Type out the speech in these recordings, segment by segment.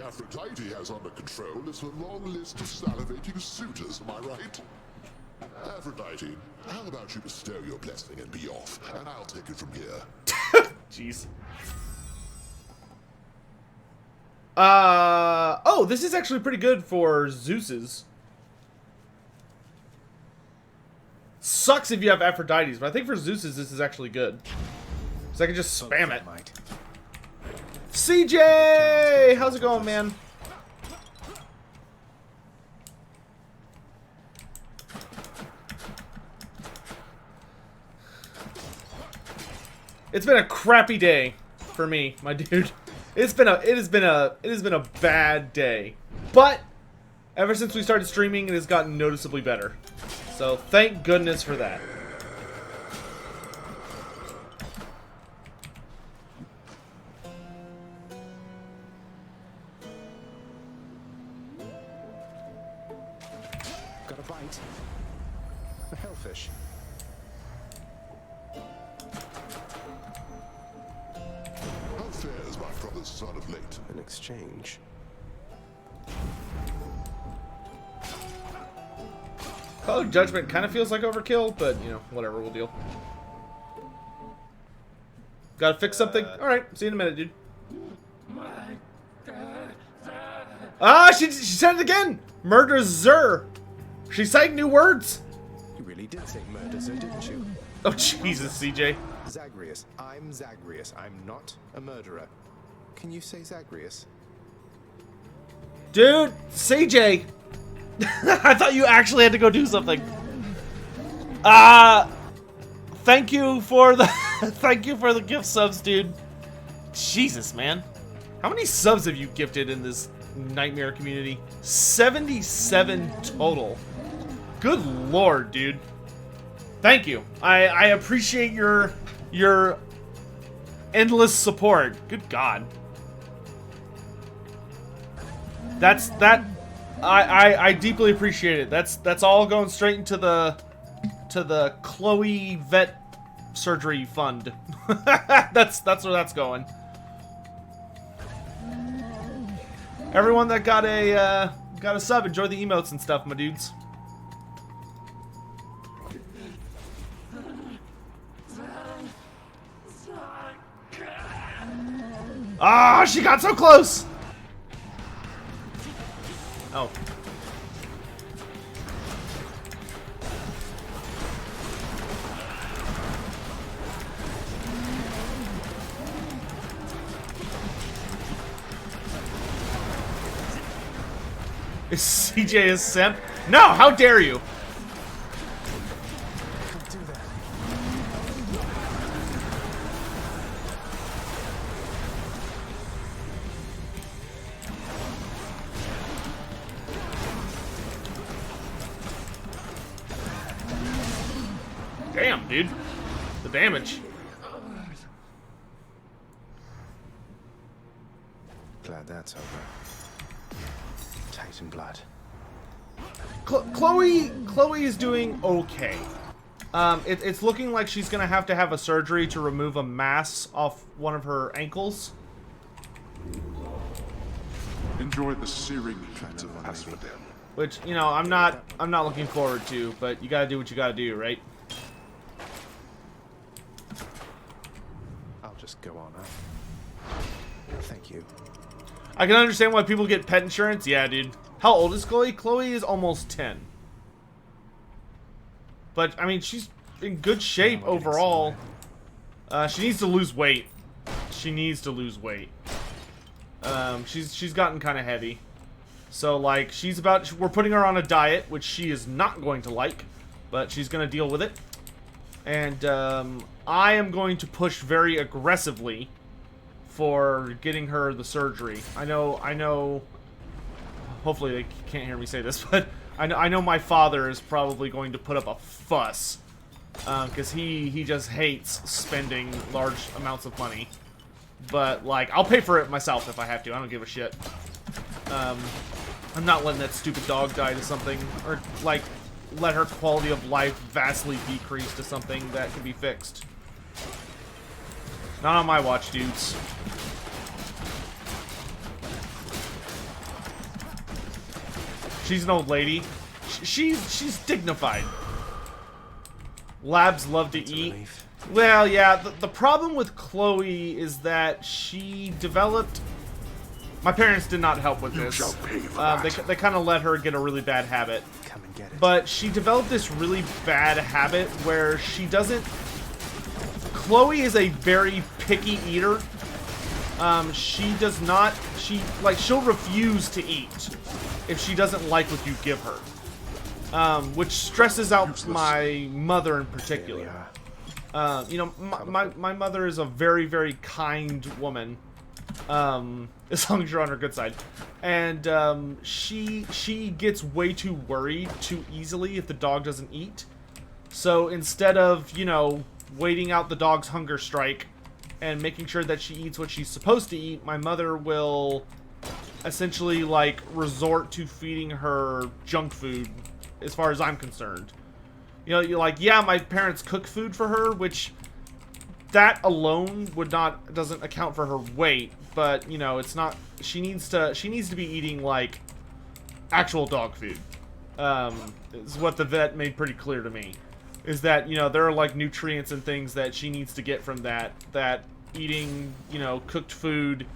Aphrodite has under control is a long list of salivating suitors, am I right? Aphrodite, how about you bestow your blessing and be off, and I'll take it from here. Jeez. Oh, this is actually pretty good for Zeus's. Sucks if you have Aphrodite's, but I think for Zeus's this is actually good. So I can just spam it. CJ! How's it going, man? It's been a crappy day for me, my dude. It has been a bad day. But ever since we started streaming, it has gotten noticeably better. So thank goodness for that. Got a bite. A hellfish. How fares my brother's son of late? An exchange. Code Judgment kind of feels like overkill, but, you know, whatever, we'll deal. Gotta fix something? Alright, see you in a minute, dude. Ah, she said it again! Murder-zer! She's citing new words! You really did say murder, so didn't you? Oh, Jesus, CJ. Zagreus. I'm Zagreus. I'm not a murderer. Can you say Zagreus? Dude, CJ! I thought you actually had to go do something. Thank you for the thank you for the gift subs, dude. Jesus, man. How many subs have you gifted in this nightmare community? 77 total. Good lord, dude. Thank you. I appreciate your endless support. Good god. I deeply appreciate it. That's all going straight into the Chloe vet surgery fund. that's where that's going. Everyone that got a sub, enjoy the emotes and stuff, my dudes. Ah, she got so close. Oh. Is CJ a simp? No, how dare you? Can't do that. Damn, dude. The damage. Glad that's over. Titan blood. Chloe is doing okay. It's looking like she's gonna have to have a surgery to remove a mass off one of her ankles. Enjoy the searing heat of asphodel. Which, you know, I'm not looking forward to, but you gotta do what you gotta do, right? I'll just go on up. Thank you. I can understand why people get pet insurance. Yeah, dude. How old is Chloe? Chloe is almost 10. But, I mean, she's in good shape overall. She needs to lose weight. She needs to lose weight. She's gotten kind of heavy. So, like, we're putting her on a diet, which she is not going to like. But she's going to deal with it. And, I am going to push very aggressively for getting her the surgery. I know, hopefully they can't hear me say this, but I know my father is probably going to put up a fuss, because he just hates spending large amounts of money. But, like, I'll pay for it myself if I have to. I don't give a shit. I'm not letting that stupid dog die to something, or, like, let her quality of life vastly decrease to something that can be fixed. Not on my watch, dudes. She's an old lady. She's dignified. Labs love to eat. Well, yeah, the problem with Chloe is that she developed... My parents did not help with this. They kind of let her get a really bad habit. Come and get it. But she developed this really bad habit where she doesn't... Chloe is a very picky eater. She does not... she'll refuse to eat if she doesn't like what you give her. Which stresses out my mother in particular. You know, my mother is a very, very kind woman. As long as you're on her good side. And she gets way too worried too easily if the dog doesn't eat. So instead of, you know, waiting out the dog's hunger strike and making sure that she eats what she's supposed to eat, my mother will essentially, like, resort to feeding her junk food, as far as I'm concerned. You know, you're like, yeah, my parents cook food for her, which that alone doesn't account for her weight, but, you know, it's not, she needs to be eating, like, actual dog food. Is what the vet made pretty clear to me. Is that, you know, there are, like, nutrients and things that she needs to get from that eating, you know, cooked food,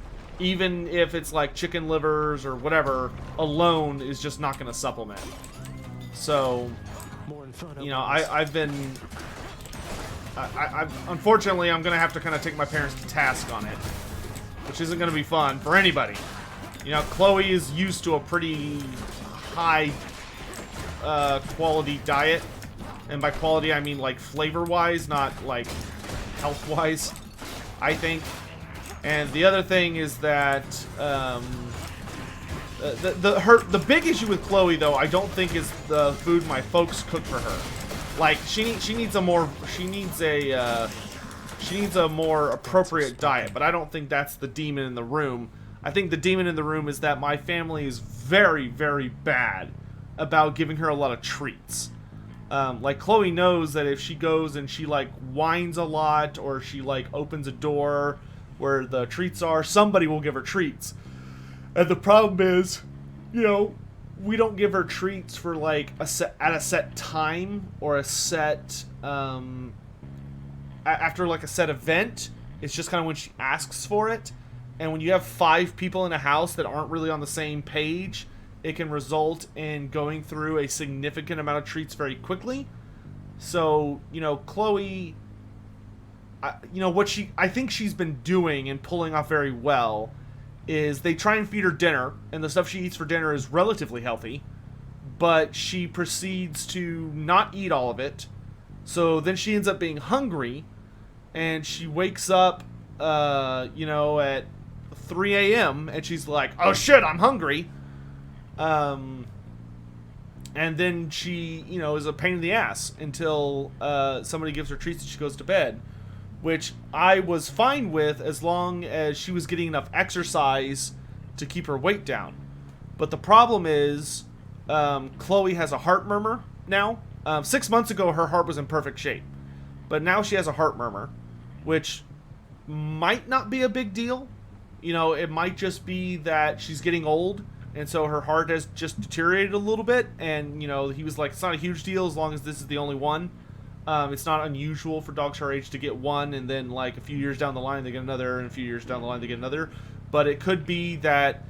even if it's, like, chicken livers or whatever, alone is just not going to supplement. So, you know, I've been... unfortunately, I'm going to have to kind of take my parents to task on it, which isn't going to be fun for anybody. You know, Chloe is used to a pretty high quality diet. And by quality, I mean, like, flavor-wise, not, like, health-wise, I think. And the other thing is that, the big issue with Chloe, though, I don't think is the food my folks cook for her. Like, she needs a more appropriate diet, but I don't think that's the demon in the room. I think the demon in the room is that my family is very, very bad about giving her a lot of treats. Like, Chloe knows that if she goes and she, like, whines a lot, or she, like, opens a door where the treats are, somebody will give her treats. And the problem is, you know, we don't give her treats for, like, at a set time, or a set, after, like, a set event. It's just kind of when she asks for it. And when you have 5 people in a house that aren't really on the same page, it can result in going through a significant amount of treats very quickly. So, you know, Chloe, you know, what I think she's been doing and pulling off very well is they try and feed her dinner, and the stuff she eats for dinner is relatively healthy, but she proceeds to not eat all of it. So then she ends up being hungry, and she wakes up, you know, at 3 a.m., and she's like, oh shit, I'm hungry. And then she, you know, is a pain in the ass until somebody gives her treats and she goes to bed, which I was fine with as long as she was getting enough exercise to keep her weight down. But the problem is, Chloe has a heart murmur now. 6 months ago, her heart was in perfect shape, but now she has a heart murmur, which might not be a big deal. You know, it might just be that she's getting old, and so her heart has just deteriorated a little bit. And, you know, he was like, it's not a huge deal as long as this is the only one. It's not unusual for dogs her age to get one, and then, like, a few years down the line they get another, and a few years down the line they get another. But it could be that,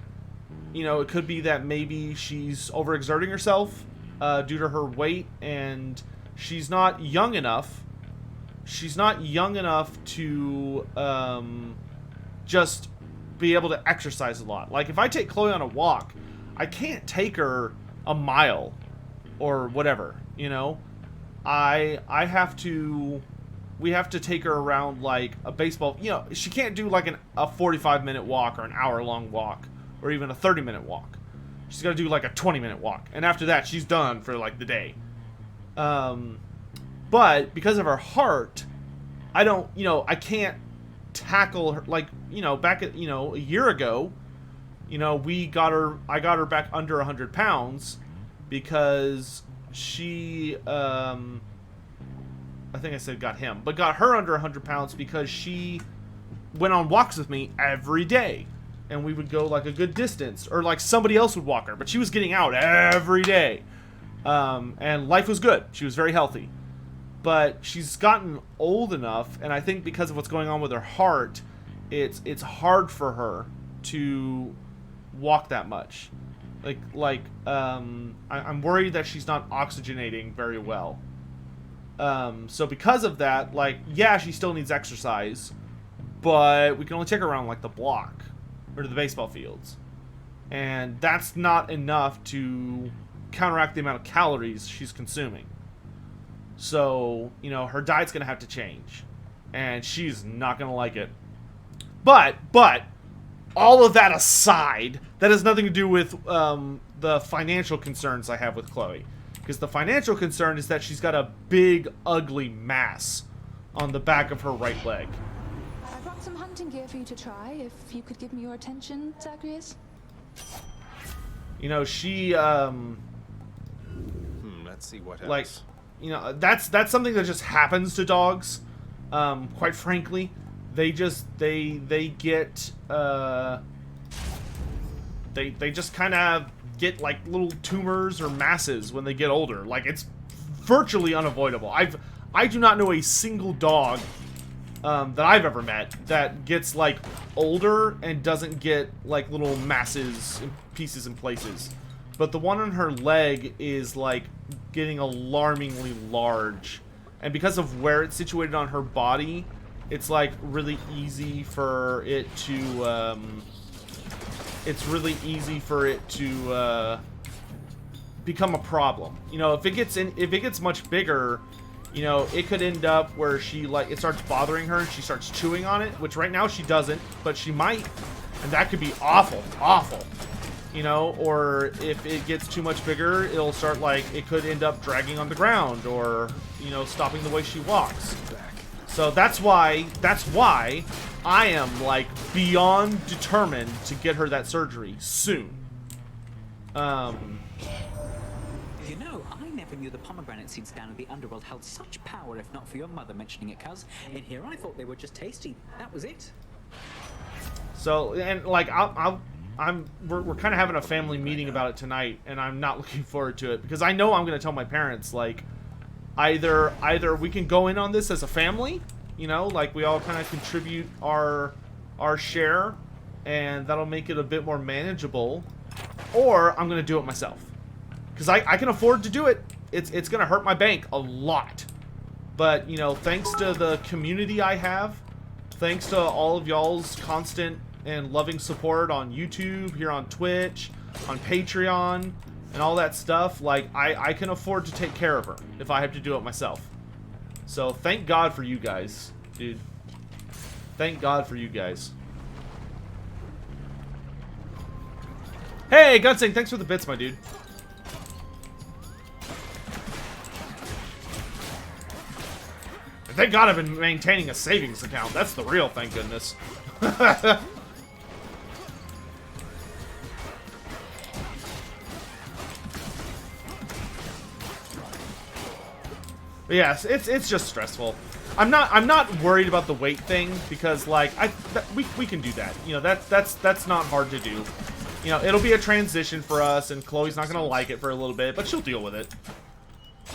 you know, it could be that maybe she's overexerting herself due to her weight, and she's not young enough. She's not young enough to just be able to exercise a lot. Like, if I take Chloe on a walk, I can't take her a mile or whatever, you know. We have to take her around, like, a baseball, you know. She can't do like a 45-minute walk or an hour-long walk or even a 30-minute walk. She's got to do like a 20-minute walk, and after that she's done for, like, the day. But because of her heart, I don't, you know, I can't tackle her, like, you know, back at, you know, a year ago, you know, I got her back under 100 pounds because she, I think I said got him, but got her under 100 pounds because she went on walks with me every day. and we would go like a good distance, or like somebody else would walk her, but she was getting out every day. And life was good. She was very healthy. But she's gotten old enough, and I think because of what's going on with her heart, it's hard for her to walk that much. I'm worried that she's not oxygenating very well. So because of that, like, yeah, she still needs exercise, but we can only take her around like the block or to the baseball fields, and that's not enough to counteract the amount of calories she's consuming. So, you know, her diet's gonna have to change, and she's not gonna like it. But all of that aside, that has nothing to do with the financial concerns I have with Chloe. Because the financial concern is that she's got a big, ugly mass on the back of her right leg. I brought some hunting gear for you to try, if you could give me your attention, Zagreus. You know, she, Let's see what else. like, you know, that's something that just happens to dogs. Quite frankly, they just they get they just kind of get like little tumors or masses when they get older. Like, it's virtually unavoidable. I do not know a single dog that I've ever met that gets like older and doesn't get like little masses and pieces in places. But the one on her leg is like getting alarmingly large, and because of where it's situated on her body, it's like really easy for it to become a problem. You know, if it gets much bigger, you know, it could end up where she, like, it starts bothering her and she starts chewing on it, which right now she doesn't, but she might, and that could be awful. You know, or if it gets too much bigger, it'll start, like, it could end up dragging on the ground, or, you know, stopping the way she walks. So that's why I am, like, beyond determined to get her that surgery soon. You know, I never knew the pomegranate seeds down in the underworld held such power, if not for your mother mentioning it, cuz. In here, I thought they were just tasty. That was it. So, and, like, we're kind of having a family meeting about it tonight, and I'm not looking forward to it, because I know I'm going to tell my parents, like, either we can go in on this as a family, you know, like, we all kind of contribute our share, and that'll make it a bit more manageable, or I'm going to do it myself. Because I can afford to do it. It's going to hurt my bank a lot. But, you know, thanks to the community I have, thanks to all of y'all's constant and loving support on YouTube, here on Twitch, on Patreon, and all that stuff, like, I can afford to take care of her if I have to do it myself. So thank God for you guys, dude. Thank God for you guys. Hey, Gunsing, thanks for the bits, my dude. And thank God I've been maintaining a savings account. That's the real thank goodness. But yes, it's just stressful. I'm not worried about the weight thing, because, like, we can do that. You know, that's not hard to do. You know, it'll be a transition for us, and Chloe's not gonna like it for a little bit, but she'll deal with it.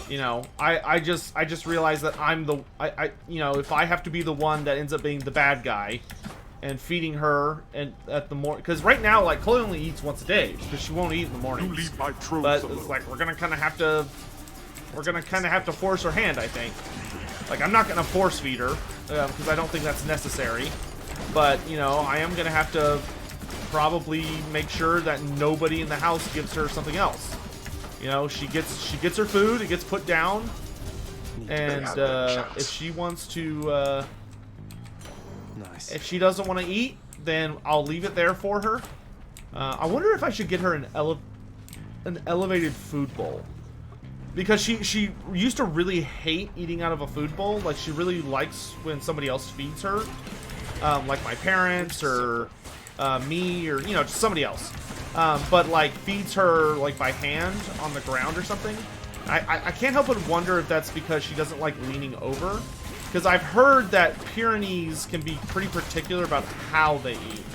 You know, I just realized that I'm the you know, if I have to be the one that ends up being the bad guy and feeding her and at the morning, because right now, like, Chloe only eats once a day because she won't eat in the mornings. You leave my troops But alone. it's like we're gonna kind of have to force her hand, I think. Like, I'm not gonna force feed her because I don't think that's necessary. But, you know, I am gonna have to probably make sure that nobody in the house gives her something else. You know, she gets her food, it gets put down, and if she wants to, Nice. if she doesn't want to eat, then I'll leave it there for her. I wonder if I should get her an elevated food bowl. Because she used to really hate eating out of a food bowl. Like, she really likes when somebody else feeds her. Like my parents or me or, you know, just somebody else. But, like, feeds her, like, by hand on the ground or something. I can't help but wonder if that's because she doesn't like leaning over. Because I've heard that Pyrenees can be pretty particular about how they eat.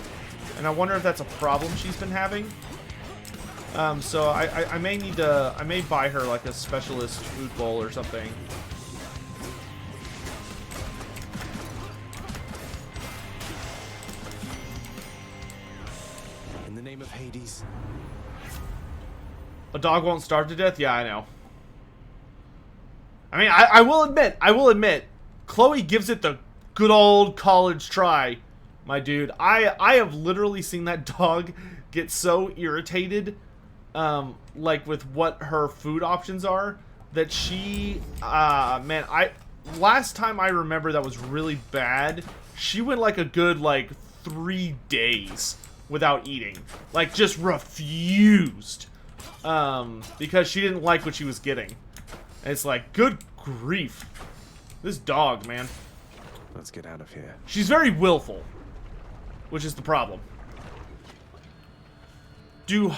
and I wonder if that's a problem she's been having. So I may need to, I may buy her like a specialist food bowl or something. In the name of Hades. A dog won't starve to death? Yeah, I know. I mean, I will admit, Chloe gives it the good old college try, my dude. I have literally seen that dog get so irritated, like with what her food options are, that she, man, last time I remember that was really bad, she went like a good, like, 3 days without eating. Like, just refused. Because she didn't like what she was getting. And it's like, good grief. This dog, man. Let's get out of here. She's very willful, which is the problem. Does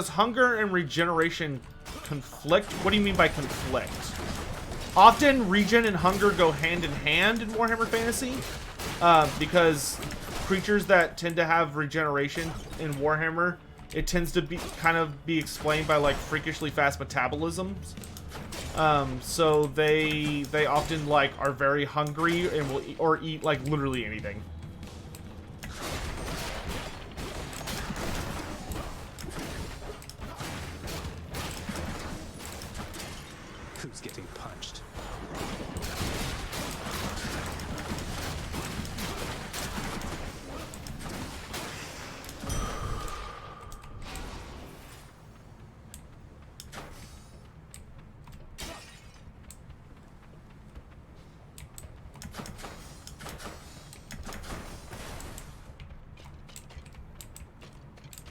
hunger and regeneration conflict? What do you mean by conflict? Often, regen and hunger go hand in hand in Warhammer Fantasy, because creatures that tend to have regeneration in Warhammer, it tends to be be explained by like freakishly fast metabolisms. So they often like are very hungry and will eat like literally anything. Who's getting punched?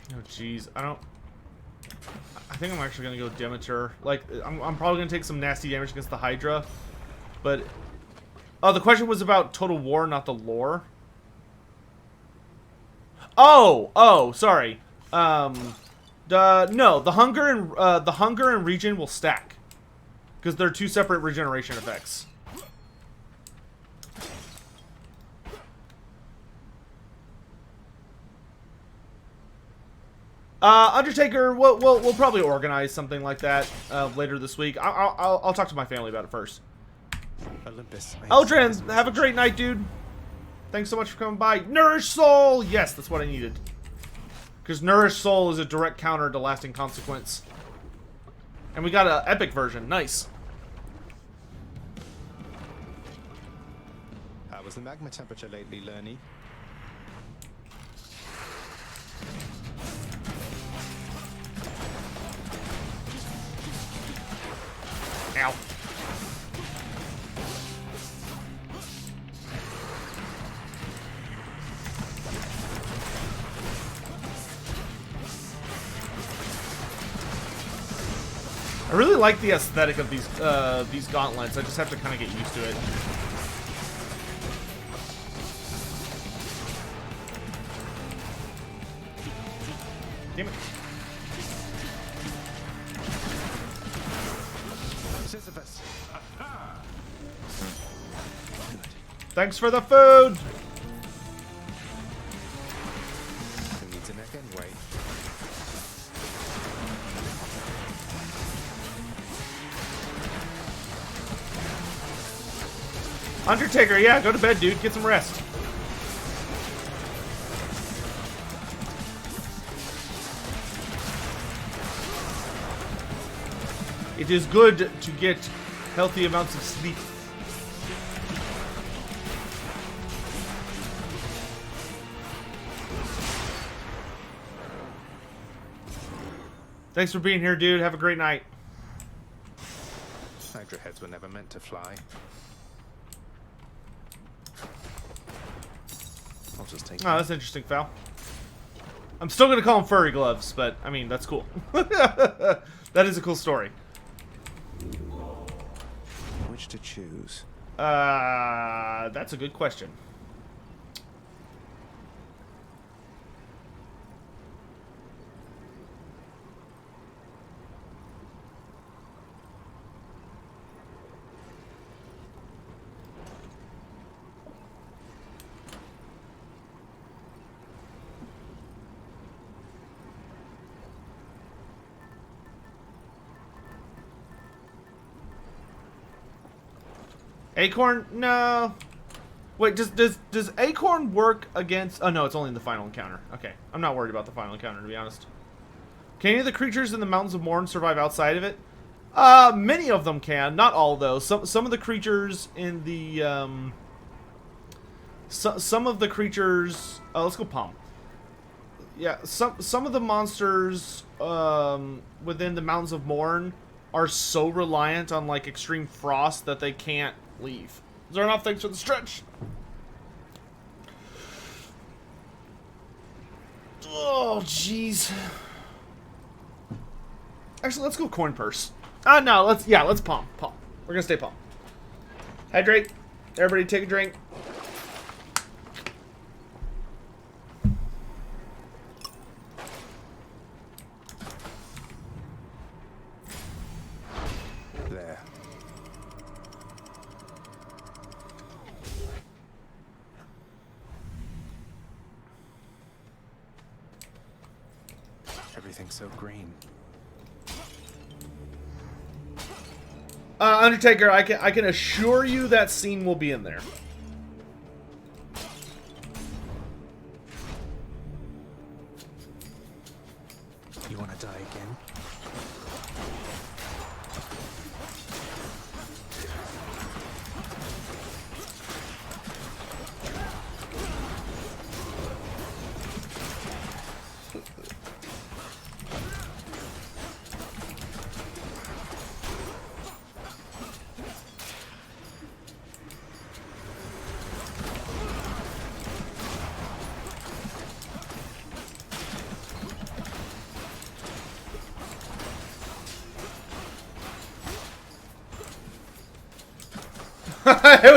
Oh jeez, I think I'm actually gonna go Demeter. Like, I'm probably gonna take some nasty damage against the Hydra, but oh, the question was about Total War, not the lore. Oh, sorry. No, the hunger and regen will stack because they're two separate regeneration effects. Undertaker, we'll probably organize something like that later this week. I'll talk to my family about it first. Olympus. Eldrin, have a great night, dude. Thanks so much for coming by. Nourish Soul! Yes, that's what I needed. Because Nourish Soul is a direct counter to Lasting Consequence. And we got an epic version. Nice. How was the magma temperature lately, Lerny? Ow. I really like the aesthetic of these gauntlets. I just have to kind of get used to it. Damn it. Sisyphus. Thanks for the food! Who needs a neck anyway? Undertaker, yeah, go to bed, dude. Get some rest. It is good to get healthy amounts of sleep. Thanks for being here, dude. Have a great night. Hydra heads were never meant to fly. I'll just take Oh, that's interesting, Val. I'm still gonna call them furry gloves, but I mean, that's cool. That is a cool story. Which to choose? That's a good question. Acorn? No. Wait, does Acorn work against... Oh, no, it's only in the final encounter. Okay, I'm not worried about the final encounter, to be honest. Can any of the creatures in the Mountains of Morn survive outside of it? Many of them can. Not all, though. Some of the creatures in the... some of the creatures... Oh, let's go Palm. Yeah, some of the monsters within the Mountains of Morn are so reliant on, like, extreme frost that they can't leave. Is there enough? Thanks for the stretch. Oh, jeez. Actually, let's go coin purse. No, let's palm. Palm. We're gonna stay palm. Hydrate. Everybody take a drink. There. Everything's so green. Undertaker, I can assure you that scene will be in there. You want to die again?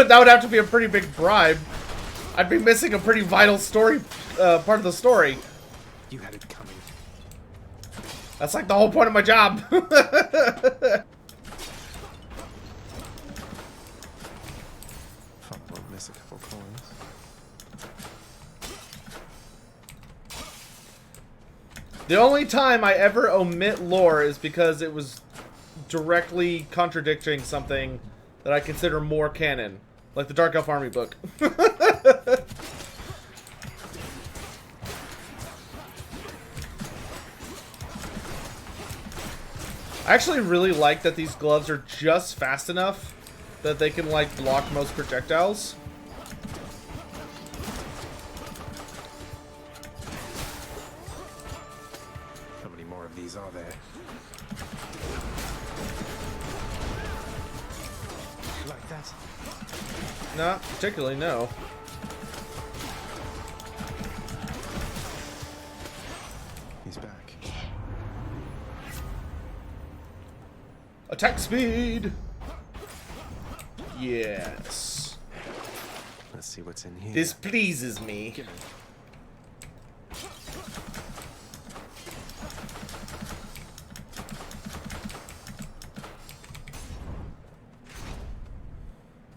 That would have to be a pretty big bribe. I'd be missing a pretty vital story, part of the story. You had it coming. That's like the whole point of my job. Won't miss a couple coins. The only time I ever omit lore is because it was directly contradicting something that I consider more canon, like the Dark Elf Army book. I actually really like that these gloves are just fast enough that they can, like, block most projectiles. How many more of these are there? Like that? Not particularly, no. He's back. Attack speed! Yes. Let's see what's in here. This pleases me. Give it.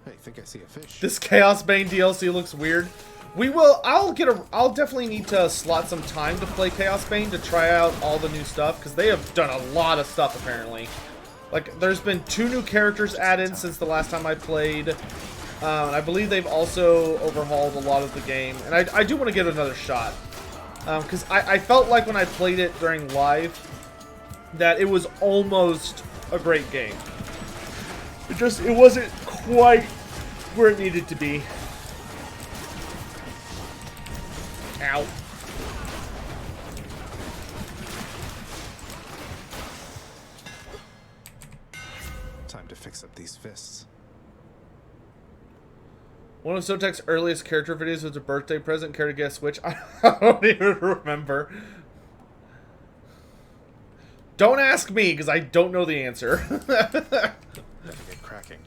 Hey, think I see a fish. This Chaos Bane DLC looks weird. I'll definitely need to slot some time to play Chaos Bane to try out all the new stuff, because they have done a lot of stuff, apparently. Like, there's been 2 new characters added since the last time I played. I believe they've also overhauled a lot of the game, and I do want to give it another shot. Because I felt like when I played it during live, that it was almost a great game. It wasn't quite where it needed to be. Ow. Time to fix up these fists. One of Sotek's earliest character videos was a birthday present. Care to guess which? I don't even remember. Don't ask me, because I don't know the answer. Better get cracking.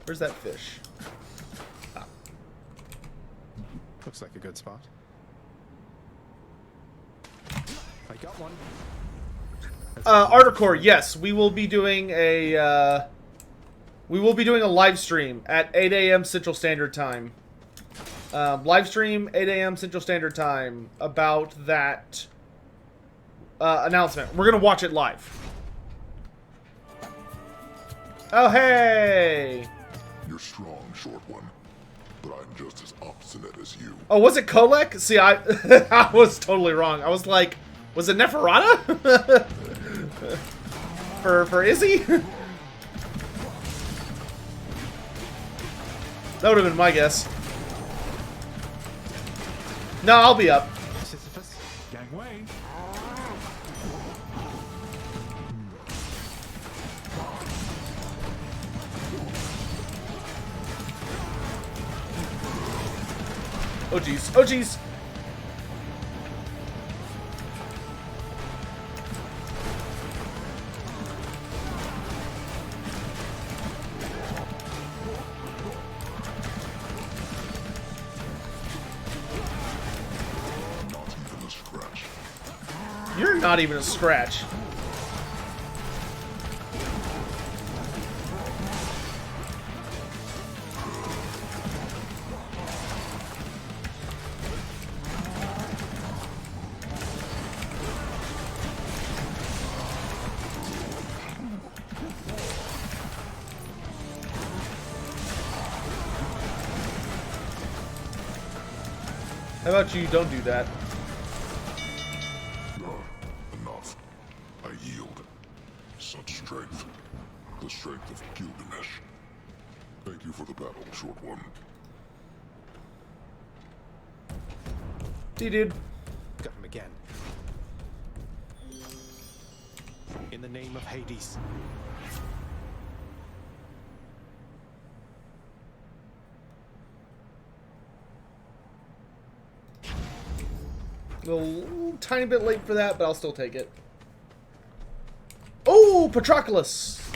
Where's that fish? Ah. Looks like a good spot. I got one. Articore, yes, we will be doing a live stream at 8 a.m. Central Standard Time. Live stream 8 a.m. Central Standard Time about that announcement. We're gonna watch it live. Oh, hey! You're strong, short one. But I'm just as obstinate as you. Oh, was it Kolek? See, I I was totally wrong. I was like, was it Neferata? for Izzy? That would have been my guess. No, I'll be up. Sisyphus, gangway. Oh jeez. Oh jeez. Not even a scratch. You're not even a scratch. How about you don't do that? Enough. I yield. Such strength. The strength of Gilgamesh. Thank you for the battle, short one. See, dude. Got him again. In the name of Hades. A little tiny bit late for that, but I'll still take it. Oh, Patroclus!